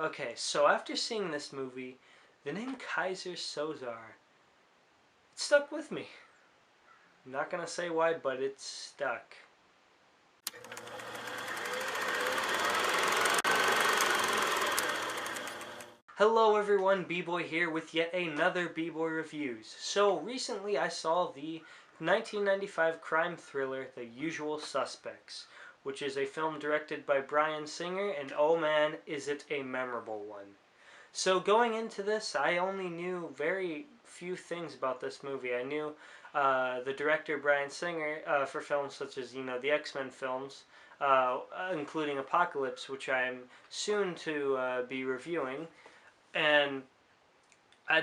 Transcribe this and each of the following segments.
Okay, so after seeing this movie, the name Kaiser Sozar, it stuck with me. I'm not gonna say why, but it stuck. Hello everyone, Bboy here with yet another Bboy Reviews. So recently I saw the 1995 crime thriller The Usual Suspects, which is a film directed by Bryan Singer, and oh man, is it a memorable one. So going into this, I only knew very few things about this movie. I knew the director Bryan Singer for films such as, the X-Men films, including Apocalypse, which I'm soon to be reviewing. And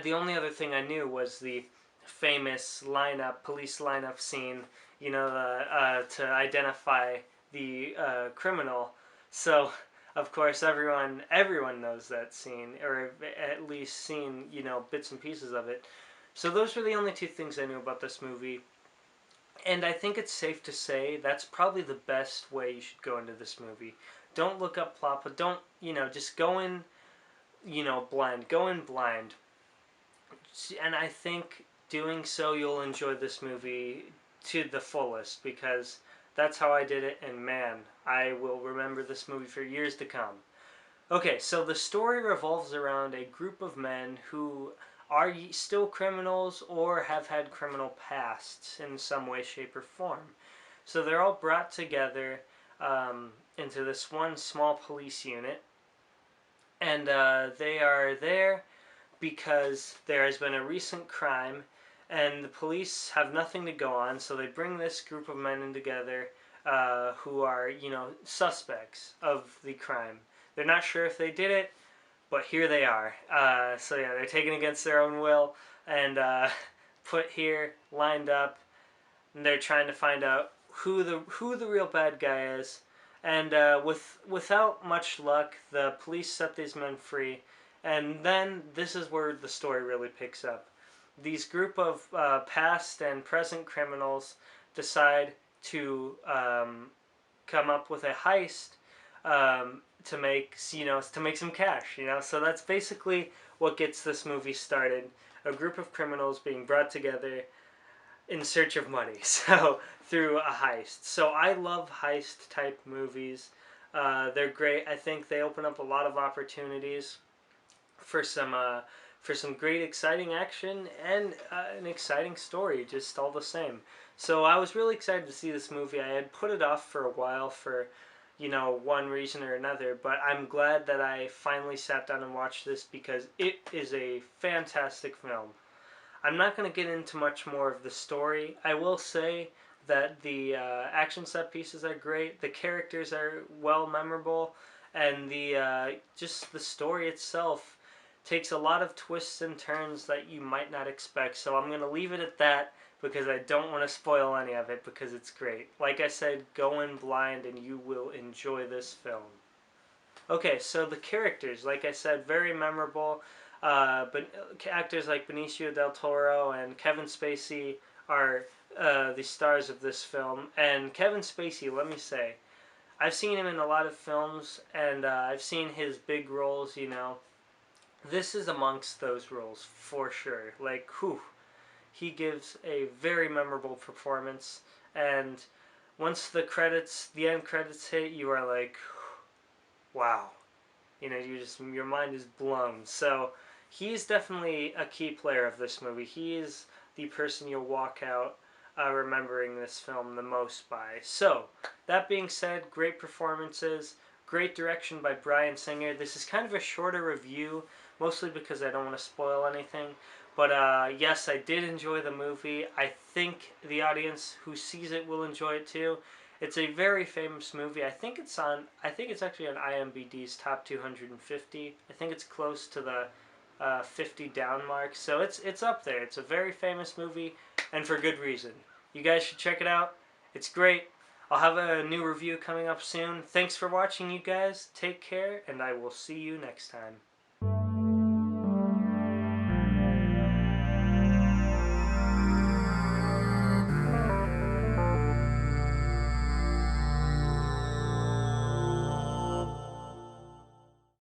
the only other thing I knew was the famous police lineup scene, to identify the criminal. So, of course, everyone knows that scene, or at least seen, bits and pieces of it. So those were the only two things I knew about this movie. And I think it's safe to say that's probably the best way you should go into this movie. Don't look up plot, but don't, just go in, blind. Go in blind. And I think doing so you'll enjoy this movie to the fullest, because that's how I did it, and man, I will remember this movie for years to come. Okay, so the story revolves around a group of men who are still criminals or have had criminal pasts in some way, shape, or form. So they're all brought together into this one small police unit, and they are there because there has been a recent crime and the police have nothing to go on, so they bring this group of men in together who are, suspects of the crime. They're not sure if they did it, but here they are. So yeah, they're taken against their own will and put here, lined up, and they're trying to find out who the real bad guy is. And without much luck, the police set these men free. And then this is where the story really picks up. These group of past and present criminals decide to come up with a heist to make some cash. So that's basically what gets this movie started. A group of criminals being brought together in search of money. So through a heist. So I love heist type movies. They're great. I think they open up a lot of opportunities for some great exciting action and an exciting story, just all the same. So I was really excited to see this movie. I had put it off for a while for one reason or another, but I'm glad that I finally sat down and watched this because it is a fantastic film. I'm not going to get into much more of the story. I will say that the action set pieces are great, the characters are well memorable, and just the story itself takes a lot of twists and turns that you might not expect. So I'm going to leave it at that because I don't want to spoil any of it because it's great. Like I said, go in blind and you will enjoy this film. Okay, so the characters, like I said, very memorable. But actors like Benicio del Toro and Kevin Spacey are the stars of this film. And Kevin Spacey, let me say, I've seen him in a lot of films, and I've seen his big roles, This is amongst those roles, for sure. Like, whew, he gives a very memorable performance, and once the end credits hit, you are like, wow. Your mind is blown. So, he's definitely a key player of this movie. He is the person you'll walk out remembering this film the most by. So, that being said, great performances, great direction by Bryan Singer. This is kind of a shorter review, mostly because I don't want to spoil anything. But yes, I did enjoy the movie. I think the audience who sees it will enjoy it too. It's a very famous movie. I think it's actually on IMDb's top 250. I think it's close to the 50 down mark. So it's up there. It's a very famous movie, and for good reason. You guys should check it out. It's great. I'll have a new review coming up soon. Thanks for watching, you guys. Take care, and I will see you next time.